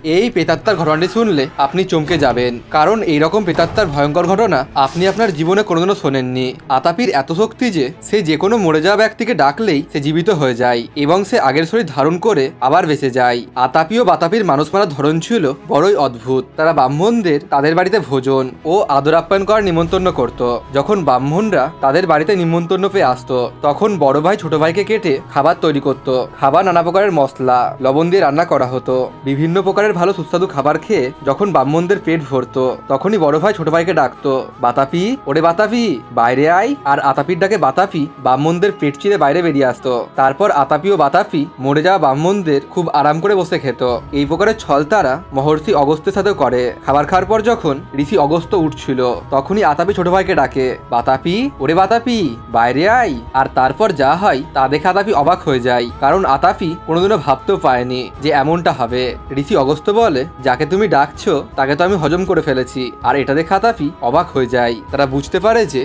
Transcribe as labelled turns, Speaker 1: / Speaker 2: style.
Speaker 1: এই প্রেতাত্মার ঘটনাটি শুনলে আপনি চমকে যাবেন, কারণ এইরকম প্রেতাত্মার ভয়ঙ্কর ঘটনা আপনি আপনার জীবনে কোনোদিনও শোনেননি। আতাপির এত শক্তি যে সে যে কোনো মরে যাওয়া ব্যক্তিকে ডাকলেই সে জীবিত হয়ে যায় এবং সে আগের শরীর ধারণ করে আবার বেঁচে যায়। আতাপি ও বাতাপির মানুষ মারার ধরন ছিল বড়ই অদ্ভুত। তারা ব্রাহ্মণদের তাদের বাড়িতে ভোজন ও আদর আপ্যায়ন করার নিমন্ত্রণ করত। যখন ব্রাহ্মণরা তাদের বাড়িতে নিমন্ত্রণ পেয়ে আসতো, তখন বড় ভাই ছোট ভাইকে কেটে খাবার তৈরি করত। খাবার নানা প্রকারের মশলা লবণ দিয়ে রান্না করা হতো। বিভিন্ন প্রকারের ভালো সুস্বাদু খাবার খেয়ে যখন ব্রাহ্মণদের পেট ভরতো, তখনই বড় ভাই ছোট ভাইকে ডাকতো, বাতাপি, ওরে বাতাপি, বাইরে আয়। আর আতাপির ডাকে বাতাপি ব্রাহ্মণদের পেট চিরে বাইরে বেরিয়ে আসতো। তারপর আতাপি ও বাতাপি মরে যাওয়া ব্রাহ্মণদের খুব আরাম করে বসে খেত। এই প্রকারের ছল তারা মহর্ষি অগস্ত্যের সাথেও করে। খাবার খাওয়ার পর যখন ঋষি অগস্ত্য উঠছিল, তখনই আতাপি ছোট ভাইকে ডাকে, বাতাপি, ওরে বাতাপি, বাইরে আয়। আর তারপর যা হয় তা দেখে আতাপি অবাক হয়ে যায়, কারণ আতাপি কোনোদিনও ভাবতেও পারেনি যে এমনটা হবে। ঋষি অগস্ত্য বলে, যাকে তুমি ডাকছো তাকে তো আমি হজম করে ফেলেছি। আর এটা দেখে আতাপি অবাক হয়ে যায়। তারা বুঝতে পারে যে